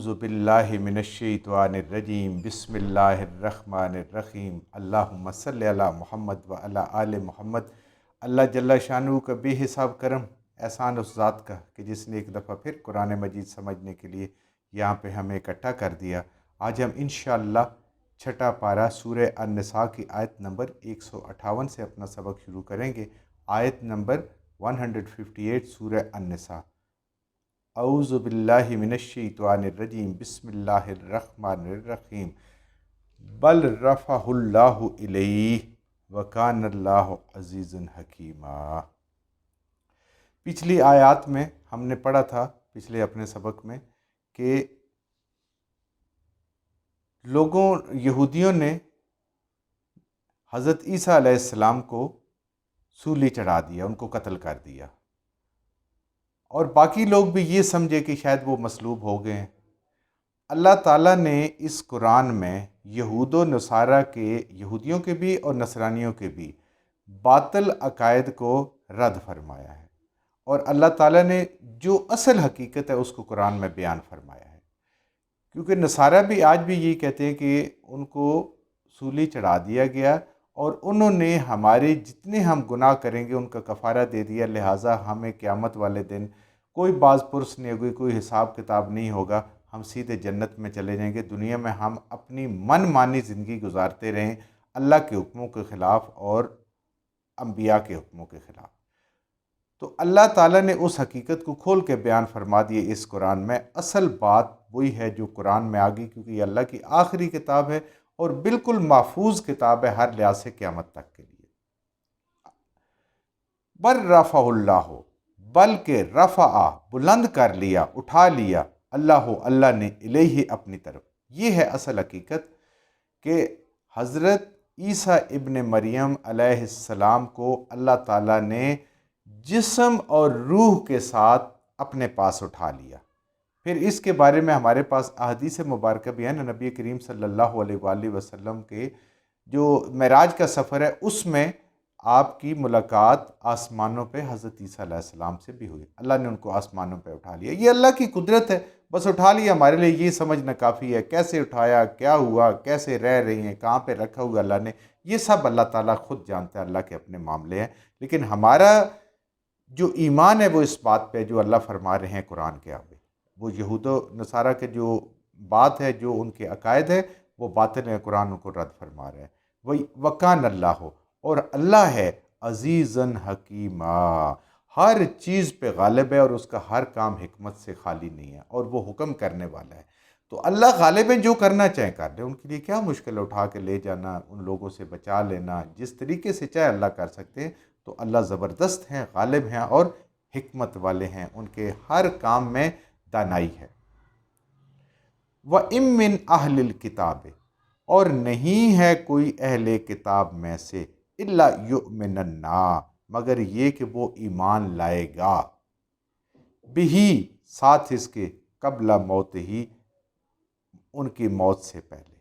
اعوذ باللہ من الشیطان الرجیم بسم اللہ الرحمن الرحیم اللہم صلی علی محمد و علی آل محمد۔ اللہ جل شانہ کا بے حساب کرم احسان اس ذات کا کہ جس نے ایک دفعہ پھر قرآن مجید سمجھنے کے لیے یہاں پہ ہمیں اکٹھا کر دیا۔ آج ہم انشاءاللہ چھٹا پارہ سورہ النساء کی آیت نمبر 158 سے اپنا سبق شروع کریں گے۔ آیت نمبر 158 سورہ النساء۔ اعوذ باللہ من الشیطان الرجیم بسم اللہ الرحمن الرحیم بل رفعہ اللہ الیہ وکان اللہ عزیز حکیما۔ پچھلی آیات میں ہم نے پڑھا تھا پچھلے اپنے سبق میں کہ یہودیوں نے حضرت عیسیٰ علیہ السلام کو سولی چڑھا دیا، ان کو قتل کر دیا، اور باقی لوگ بھی یہ سمجھے کہ شاید وہ مصلوب ہو گئے ہیں۔ اللہ تعالیٰ نے اس قرآن میں یہود و نصارہ کے، یہودیوں کے بھی اور نصرانیوں کے بھی باطل عقائد کو رد فرمایا ہے، اور اللہ تعالیٰ نے جو اصل حقیقت ہے اس کو قرآن میں بیان فرمایا ہے۔ کیونکہ نصارہ بھی آج بھی یہی کہتے ہیں کہ ان کو سولی چڑھا دیا گیا اور انہوں نے ہمارے جتنے ہم گناہ کریں گے ان کا کفارہ دے دیا، لہٰذا ہمیں قیامت والے دن کوئی باز پرس نہیں ہوگی، کوئی حساب کتاب نہیں ہوگا، ہم سیدھے جنت میں چلے جائیں گے۔ دنیا میں ہم اپنی من مانی زندگی گزارتے رہیں، اللہ کے حکموں کے خلاف اور انبیاء کے حکموں کے خلاف۔ تو اللہ تعالیٰ نے اس حقیقت کو کھول کے بیان فرما دیے اس قرآن میں۔ اصل بات وہی ہے جو قرآن میں آ گئی، کیونکہ یہ اللہ کی آخری کتاب ہے اور بالکل محفوظ کتاب ہے ہر لحاظ سے قیامت تک کے لیے۔ بل رفع اللہ، بلکہ رفع بلند کر لیا، اٹھا لیا، اللہ نے الیہ اپنی طرف۔ یہ ہے اصل حقیقت کہ حضرت عیسیٰ ابن مریم علیہ السلام کو اللہ تعالیٰ نے جسم اور روح کے ساتھ اپنے پاس اٹھا لیا۔ پھر اس کے بارے میں ہمارے پاس احادیث مبارکہ بھی ہیں، نبی کریم صلی اللہ علیہ وآلہ وسلم کے جو معراج کا سفر ہے اس میں آپ کی ملاقات آسمانوں پہ حضرت عیسیٰ علیہ السلام سے بھی ہوئی۔ اللہ نے ان کو آسمانوں پہ اٹھا لیا۔ یہ اللہ کی قدرت ہے، بس اٹھا لیا، ہمارے لیے یہ سمجھنا کافی ہے۔ کیسے اٹھایا، کیا ہوا، کیسے رہ رہی ہیں، کہاں پہ رکھا ہوا اللہ نے، یہ سب اللہ تعالیٰ خود جانتا ہے، اللہ کے اپنے معاملے ہیں۔ لیکن ہمارا جو ایمان ہے وہ اس بات پہ جو اللہ فرما رہے ہیں قرآن کے آگے، وہ یہود و نصارہ کے جو بات ہے، جو ان کے عقائد ہے وہ باطل ہے، قرآن ان کو رد فرما رہے ہیں۔ وہی وکان اللہ ہو، اور اللہ ہے عزیزاً حکیمہ، ہر چیز پہ غالب ہے اور اس کا ہر کام حکمت سے خالی نہیں ہے، اور وہ حکم کرنے والا ہے۔ تو اللہ غالب ہے، جو کرنا چاہیں کر لیں، ان کے لیے کیا مشکل اٹھا کے لے جانا، ان لوگوں سے بچا لینا، جس طریقے سے چاہے اللہ کر سکتے ہیں۔ تو اللہ زبردست ہیں، غالب ہیں اور حکمت والے ہیں، ان کے ہر کام میں دانائی ہے۔ وَإِن مِّنْ أَهْلِ الْكِتَابِ، اور نہیں ہے کوئی اہل کتاب میں سے، إِلَّا يُؤْمِنَنَّا، مگر یہ کہ وہ ایمان لائے گا، بِهِ، ساتھ اس کے، قبل موت ہی، ان کی موت سے پہلے۔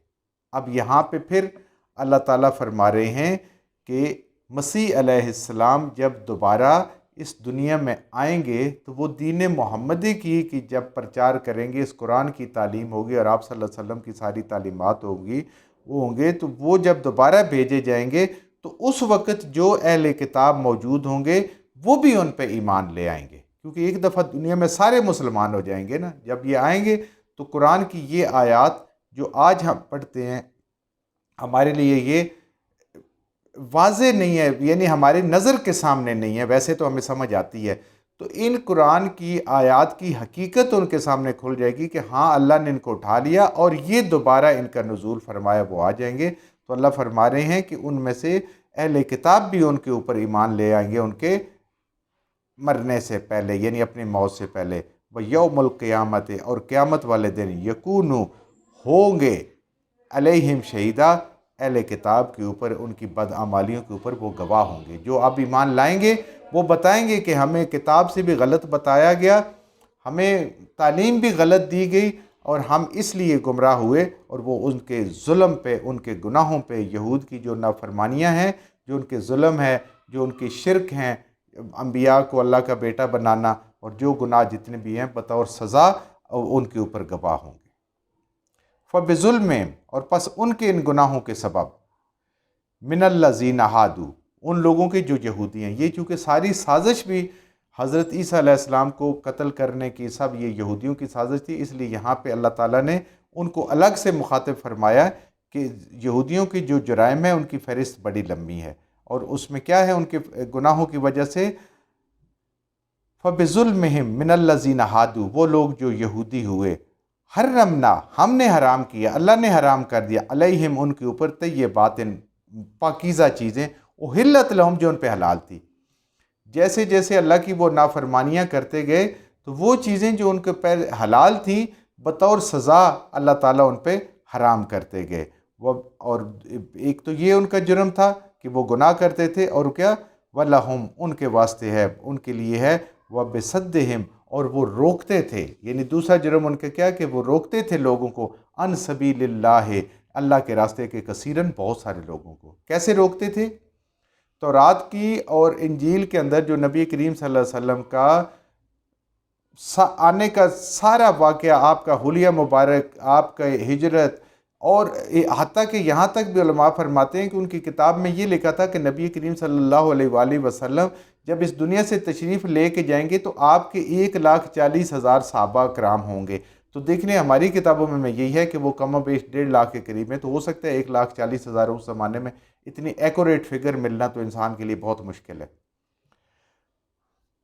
اب یہاں پہ پھر اللہ تعالیٰ فرما رہے ہیں کہ مسیح علیہ السلام جب دوبارہ اس دنیا میں آئیں گے تو وہ دین محمدی کی جب پرچار کریں گے، اس قرآن کی تعلیم ہوگی اور آپ صلی اللہ علیہ وسلم کی ساری تعلیمات ہوں گے، تو وہ جب دوبارہ بھیجے جائیں گے تو اس وقت جو اہل کتاب موجود ہوں گے وہ بھی ان پہ ایمان لے آئیں گے، کیونکہ ایک دفعہ دنیا میں سارے مسلمان ہو جائیں گے نا جب یہ آئیں گے۔ تو قرآن کی یہ آیات جو آج ہم پڑھتے ہیں ہمارے لیے یہ واضح نہیں ہے، یعنی ہماری نظر کے سامنے نہیں ہے، ویسے تو ہمیں سمجھ آتی ہے، تو ان قرآن کی آیات کی حقیقت ان کے سامنے کھل جائے گی کہ ہاں اللہ نے ان کو اٹھا لیا اور یہ دوبارہ ان کا نزول فرمایا وہ آ جائیں گے۔ تو اللہ فرما رہے ہیں کہ ان میں سے اہل کتاب بھی ان کے اوپر ایمان لے آئیں گے ان کے مرنے سے پہلے، یعنی اپنی موت سے پہلے۔ وَيَوْمُ الْقِيَامَةِ، اور قیامت والے دن، یکونو، ہوں گے، علیہم شہیدہ، اہل کتاب کے اوپر، ان کی بدعمالیوں کے اوپر وہ گواہ ہوں گے۔ جو اب ایمان لائیں گے وہ بتائیں گے کہ ہمیں کتاب سے بھی غلط بتایا گیا، ہمیں تعلیم بھی غلط دی گئی اور ہم اس لیے گمراہ ہوئے، اور وہ ان کے ظلم پہ، ان کے گناہوں پہ، یہود کی جو نافرمانیاں ہیں، جو ان کے ظلم ہے، جو ان کی شرک ہیں، انبیاء کو اللہ کا بیٹا بنانا، اور جو گناہ جتنے بھی ہیں بطور سزا ان کے اوپر گواہ ہوں گے۔ فبظلم، اور پس ان کے ان گناہوں کے سبب، من الذین ہادو، ان لوگوں کے جو یہودی ہیں، یہ چونکہ ساری سازش بھی حضرت عیسیٰ علیہ السلام کو قتل کرنے کی سب یہ یہودیوں کی سازش تھی، اس لیے یہاں پہ اللہ تعالیٰ نے ان کو الگ سے مخاطب فرمایا کہ یہودیوں کی جو جرائم ہیں ان کی فہرست بڑی لمبی ہے، اور اس میں کیا ہے، ان کے گناہوں کی وجہ سے فَبِظُلْمِهِمْ مِنَ الَّذِينَ هَادُوا، وہ لوگ جو یہودی ہوئے، حرمنا، ہم نے حرام کیا، اللہ نے حرام کر دیا، علیہم، ان کے اوپر، طیبات، پاکیزہ چیزیں، احلت لہم، جو ان پہ حلال تھی۔ جیسے جیسے اللہ کی وہ نافرمانیاں کرتے گئے تو وہ چیزیں جو ان کے پہ حلال تھیں بطور سزا اللہ تعالیٰ ان پہ حرام کرتے گئے۔ اور ایک تو یہ ان کا جرم تھا کہ وہ گناہ کرتے تھے، اور کیا، وَلَهُمْ، ان کے واسطے ہے، ان کے لیے ہے، وَبِصَدِّهِمْ، اور وہ روکتے تھے، یعنی دوسرا جرم ان کا کیا کہ وہ روکتے تھے لوگوں کو، عن سبیل اللہ، اللہ کے راستے کے، کثیرن، بہت سارے لوگوں کو۔ کیسے روکتے تھے؟ تورات کی اور انجیل کے اندر جو نبی کریم صلی اللہ علیہ وسلم کا آنے کا سارا واقعہ، آپ کا حلیہ مبارک، آپ کا ہجرت، اور حتیٰ کہ یہاں تک بھی علماء فرماتے ہیں کہ ان کی کتاب میں یہ لکھا تھا کہ نبی کریم صلی اللہ علیہ وآلہ وسلم جب اس دنیا سے تشریف لے کے جائیں گے تو آپ کے 1,40,000 صحابہ کرام ہوں گے۔ تو دیکھنے ہماری کتابوں میں یہی ہے کہ وہ کم و بیش 1.5 لاکھ کے قریب ہے، تو ہو سکتا ہے 1,40,000 اس زمانے میں اتنی ایکوریٹ فگر ملنا تو انسان کے لیے بہت مشکل ہے۔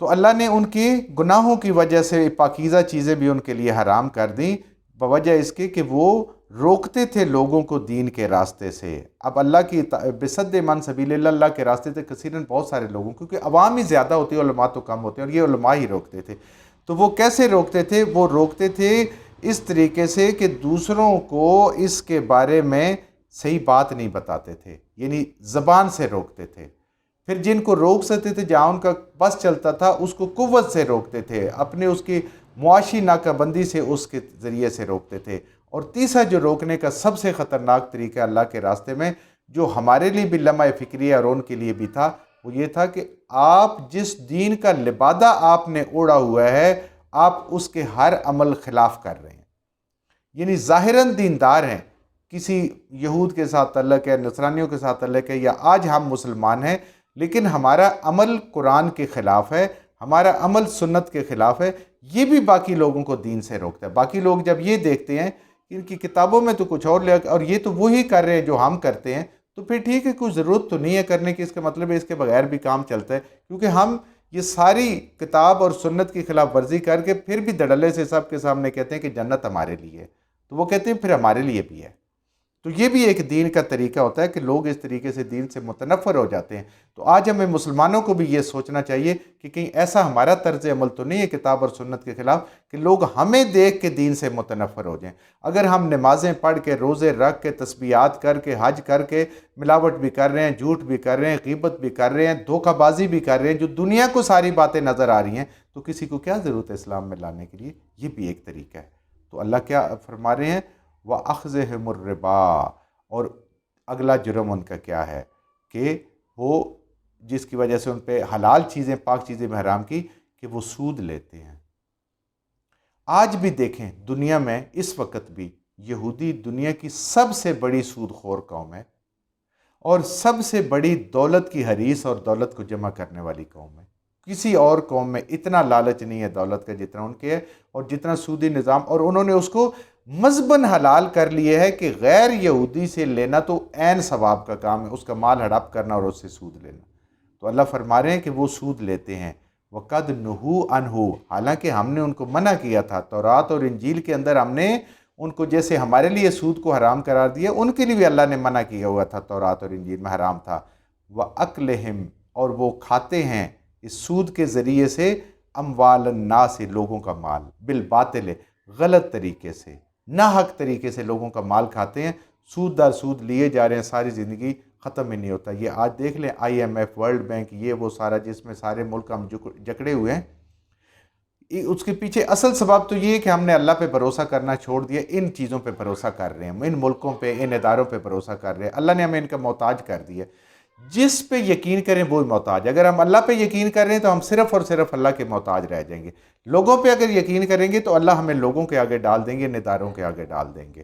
تو اللہ نے ان کے گناہوں کی وجہ سے پاکیزہ چیزیں بھی ان کے لیے حرام کر دیں، بوجہ اس کے کہ وہ روکتے تھے لوگوں کو دین کے راستے سے۔ اب اللہ کی بصد من سبیل اللہ، اللہ کے راستے سے کثیراً، بہت سارے لوگوں، کیونکہ عوام ہی زیادہ ہوتی ہے، علماء تو کم ہوتے ہیں، اور یہ علماء ہی روکتے تھے۔ تو وہ کیسے روکتے تھے؟ وہ روکتے تھے اس طریقے سے کہ دوسروں کو اس کے بارے میں صحیح بات نہیں بتاتے تھے، یعنی زبان سے روکتے تھے۔ پھر جن کو روک سکتے تھے، جہاں ان کا بس چلتا تھا، اس کو قوت سے روکتے تھے، اپنے اس کی معاشی ناکہ بندی سے، اس کے ذریعے سے روکتے تھے۔ اور تیسرا جو روکنے کا سب سے خطرناک طریقہ اللہ کے راستے میں، جو ہمارے لیے بھی لمحہ فکریہ اور ان کے لیے بھی تھا، وہ یہ تھا کہ آپ جس دین کا لبادہ آپ نے اوڑھا ہوا ہے، آپ اس کے ہر عمل خلاف کر رہے ہیں، یعنی ظاہراً دیندار ہیں، کسی یہود کے ساتھ تعلق ہے، نصرانیوں کے ساتھ تعلق ہے، یا آج ہم مسلمان ہیں، لیکن ہمارا عمل قرآن کے خلاف ہے، ہمارا عمل سنت کے خلاف ہے، یہ بھی باقی لوگوں کو دین سے روکتا ہے۔ باقی لوگ جب یہ دیکھتے ہیں کہ ان کی کتابوں میں تو کچھ اور لکھا، اور یہ تو وہی کر رہے ہیں جو ہم کرتے ہیں، تو پھر ٹھیک ہے، کوئی ضرورت تو نہیں ہے کرنے کی، اس کا مطلب ہے اس کے بغیر بھی کام چلتا ہے، کیونکہ ہم یہ ساری کتاب اور سنت کی خلاف ورزی کر کے پھر بھی دھڑلے سے سب کے سامنے کہتے ہیں کہ جنت ہمارے لیے ہے، تو وہ کہتے ہیں پھر ہمارے لیے بھی ہے۔ تو یہ بھی ایک دین کا طریقہ ہوتا ہے کہ لوگ اس طریقے سے دین سے متنفر ہو جاتے ہیں۔ تو آج ہمیں مسلمانوں کو بھی یہ سوچنا چاہیے کہ کہیں ایسا ہمارا طرز عمل تو نہیں ہے کتاب اور سنت کے خلاف کہ لوگ ہمیں دیکھ کے دین سے متنفر ہو جائیں۔ اگر ہم نمازیں پڑھ کے، روزے رکھ کے، تسبیحات کر کے، حج کر کے، ملاوٹ بھی کر رہے ہیں، جھوٹ بھی کر رہے ہیں، غیبت بھی کر رہے ہیں، دھوکہ بازی بھی کر رہے ہیں، جو دنیا کو ساری باتیں نظر آ رہی ہیں، تو کسی کو کیا ضرورت ہے اسلام میں لانے کے لیے؟ یہ بھی ایک طریقہ ہے۔ تو اللہ کیا فرما رہے ہیں؟ وَأَخْذِهِمُ الرِّبَا، اور اگلا جرم ان کا کیا ہے کہ وہ جس کی وجہ سے ان پہ حلال چیزیں، پاک چیزیں میں حرام کی، کہ وہ سود لیتے ہیں۔ آج بھی دیکھیں دنیا میں اس وقت بھی یہودی دنیا کی سب سے بڑی سود خور قوم ہے، اور سب سے بڑی دولت کی حریص اور دولت کو جمع کرنے والی قوم ہے۔ کسی اور قوم میں اتنا لالچ نہیں ہے دولت کا جتنا ان کے ہے، اور جتنا سودی نظام، اور انہوں نے اس کو مذہباً حلال کر لیے ہے کہ غیر یہودی سے لینا تو عین ثواب کا کام ہے، اس کا مال ہڑپ کرنا اور اس سے سود لینا۔ تو اللہ فرما رہے ہیں کہ وہ سود لیتے ہیں۔ وَقَدْ نُهُوا عَنْهُ، حالانکہ ہم نے ان کو منع کیا تھا، تورات اور انجیل کے اندر ہم نے ان کو جیسے ہمارے لیے سود کو حرام قرار دیا، ان کے لیے بھی اللہ نے منع کیا ہوا تھا، تورات اور انجیل میں حرام تھا۔ وَأَكْلِهِمْ، اور وہ کھاتے ہیں اس سود کے ذریعے سے، اموال الناس، لوگوں کا مال، بالباطل، غلط طریقے سے، ناحق طریقے سے لوگوں کا مال کھاتے ہیں، سود در سود لیے جا رہے ہیں، ساری زندگی ختم ہی نہیں ہوتا۔ یہ آج دیکھ لیں IMF، ورلڈ بینک، یہ وہ سارا جس میں سارے ملک ہم جکڑے ہوئے ہیں، اس کے پیچھے اصل سبب تو یہ ہے کہ ہم نے اللہ پہ بھروسہ کرنا چھوڑ دیا، ان چیزوں پہ بھروسہ کر رہے ہیں، ان ملکوں پہ، ان اداروں پہ بھروسہ کر رہے ہیں۔ اللہ نے ہمیں ان کا محتاج کر دیا۔ جس پہ یقین کریں وہی محتاج۔ اگر ہم اللہ پہ یقین کر رہے ہیں تو ہم صرف اور صرف اللہ کے محتاج رہ جائیں گے۔ لوگوں پہ اگر یقین کریں گے تو اللہ ہمیں لوگوں کے آگے ڈال دیں گے، ان اداروں کے آگے ڈال دیں گے۔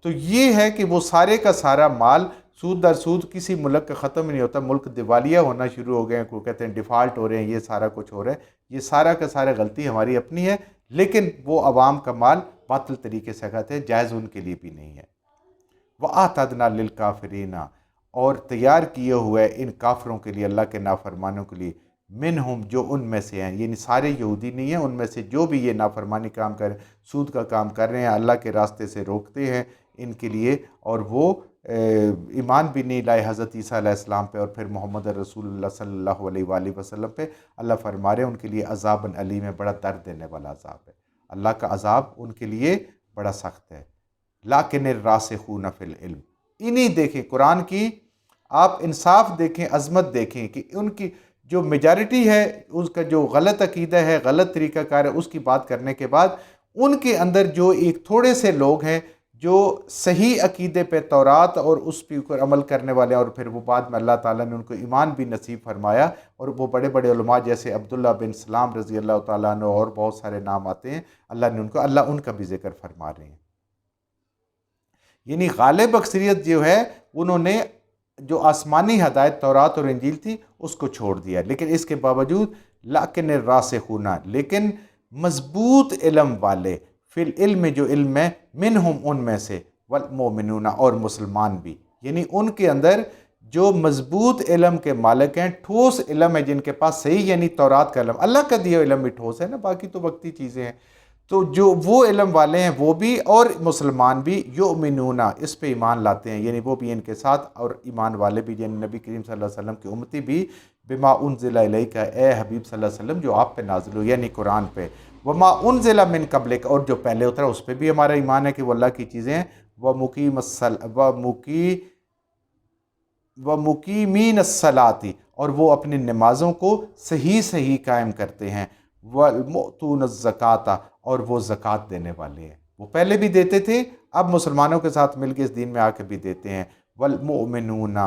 تو یہ ہے کہ وہ سارے کا سارا مال سود در سود کسی ملک کا ختم ہی نہیں ہوتا، ملک دیوالیہ ہونا شروع ہو گئے ہیں، کوئی کہتے ہیں ڈیفالٹ ہو رہے ہیں، یہ سارا کچھ ہو رہا ہے، یہ سارا کا سارا غلطی ہماری اپنی ہے، لیکن وہ عوام کا مال باطل طریقے سے کھاتے ہیں، جائز ان کے لیے بھی نہیں ہے۔ وَأَعْتَدْنَا لِلْكَافِرِينَ، اور تیار کیے ہوئے ان کافروں کے لیے، اللہ کے نافرمانوں کے لیے، منہم، جو ان میں سے ہیں، یعنی سارے یہودی نہیں ہیں، ان میں سے جو بھی یہ نافرمانی کام کر سود کا کام کر رہے ہیں، اللہ کے راستے سے روکتے ہیں ان کے لیے، اور وہ ایمان بھی نہیں لائے حضرت عیسیٰ علیہ السلام پہ اور پھر محمد رسول اللہ صلی اللہ علیہ وآلہ وسلم پہ، اللہ فرما رہے ہیں ان کے لیے عذاب علیم ہے، بڑا درد دینے والا عذاب ہے، اللہ کا عذاب ان کے لیے بڑا سخت ہے۔ لیکن الراسخون فی العلم، انہی دیکھیں قرآن کی آپ انصاف دیکھیں، عظمت دیکھیں کہ ان کی جو میجارٹی ہے، اس کا جو غلط عقیدہ ہے، غلط طریقہ کار ہے، اس کی بات کرنے کے بعد ان کے اندر جو ایک تھوڑے سے لوگ ہیں جو صحیح عقیدے پہ تورات اور اس پہ اوپر عمل کرنے والے ہیں، اور پھر وہ بعد میں اللہ تعالیٰ نے ان کو ایمان بھی نصیب فرمایا، اور وہ بڑے بڑے علماء جیسے عبداللہ بن سلام رضی اللہ تعالیٰ عنہ اور بہت سارے نام آتے ہیں، اللہ ان کا بھی ذکر فرما رہے ہیں۔ یعنی غالب اکثریت جو ہے انہوں نے جو آسمانی ہدایت تورات اور انجیل تھی اس کو چھوڑ دیا، لیکن اس کے باوجود لیکن الراسخون، لیکن مضبوط علم والے، فی العلم، جو علم ہے، منہم، ان میں سے، والمؤمنون، اور مسلمان بھی، یعنی ان کے اندر جو مضبوط علم کے مالک ہیں، ٹھوس علم ہے جن کے پاس، صحیح یعنی تورات کا علم، اللہ کا دیا علم بھی ٹھوس ہے نا، باقی تو وقتی چیزیں ہیں، تو جو وہ علم والے ہیں وہ بھی، اور مسلمان بھی، یؤمنون، اس پہ ایمان لاتے ہیں، یعنی وہ بھی ان کے ساتھ، اور ایمان والے بھی، یعنی نبی کریم صلی اللہ علیہ وسلم کی امتی بھی، بما انزل الیک، اے حبیب صلی اللہ علیہ وسلم، جو آپ پہ نازل ہو، یعنی قرآن پہ، وما انزل من قبلک، اور جو پہلے اترا اس پہ بھی ہمارا ایمان ہے کہ وہ اللہ کی چیزیں ہیں، ومقیمین الصلاۃ، اور وہ اپنی نمازوں کو صحیح صحیح قائم کرتے ہیں، والمؤتون الزکاۃ، اور وہ زکوٰۃ دینے والے ہیں، وہ پہلے بھی دیتے تھے، اب مسلمانوں کے ساتھ مل کے اس دین میں آ کے بھی دیتے ہیں، والمؤمنون،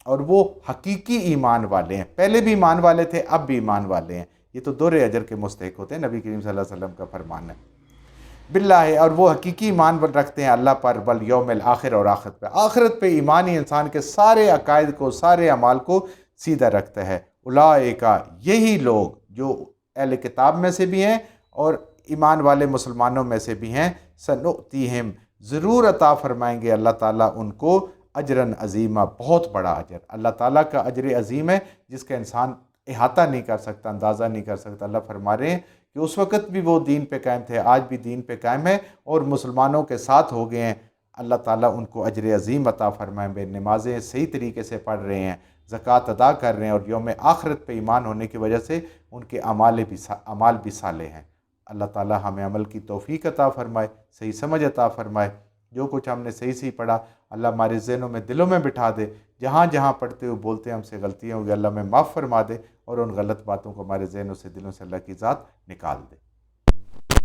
اور وہ حقیقی ایمان والے ہیں، پہلے بھی ایمان والے تھے، اب بھی ایمان والے ہیں، یہ تو دوہرے اجر کے مستحق ہوتے ہیں، نبی کریم صلی اللہ علیہ وسلم کا فرمان ہے، باللہ، اور وہ حقیقی ایمان رکھتے ہیں اللہ پر، والیوم الآخر، اور آخرت پہ، آخرت پہ ایمان ہی انسان کے سارے عقائد کو، سارے اعمال کو سیدھا رکھتا ہے۔ اولئک، یہی لوگ جو اہل کتاب میں سے بھی ہیں اور ایمان والے مسلمانوں میں سے بھی ہیں، سنؤتیہم، ضرور عطا فرمائیں گے اللہ تعالیٰ ان کو، اجراً عظیمہ، بہت بڑا اجر، اللہ تعالیٰ کا اجر عظیم ہے جس کا انسان احاطہ نہیں کر سکتا، اندازہ نہیں کر سکتا۔ اللہ فرما رہے ہیں کہ اس وقت بھی وہ دین پہ قائم تھے، آج بھی دین پہ قائم ہے، اور مسلمانوں کے ساتھ ہو گئے ہیں، اللہ تعالیٰ ان کو اجر عظیم عطا فرمائیں گے، نمازیں صحیح طریقے سے پڑھ رہے ہیں، زکوٰۃ ادا کر رہے ہیں، اور یوم آخرت پہ ایمان ہونے کی وجہ سے ان کے اعمال بھی صالح ہیں۔ اللہ تعالیٰ ہمیں عمل کی توفیق عطا فرمائے، صحیح سمجھ عطا فرمائے، جو کچھ ہم نے صحیح صحیح پڑھا اللہ ہمارے ذہنوں میں، دلوں میں بٹھا دے، جہاں جہاں پڑھتے ہوئے بولتے ہیں ہم سے غلطیاں ہوگی، اللہ میں معاف فرما دے، اور ان غلط باتوں کو ہمارے ذہنوں سے، دلوں سے اللہ کی ذات نکال دے۔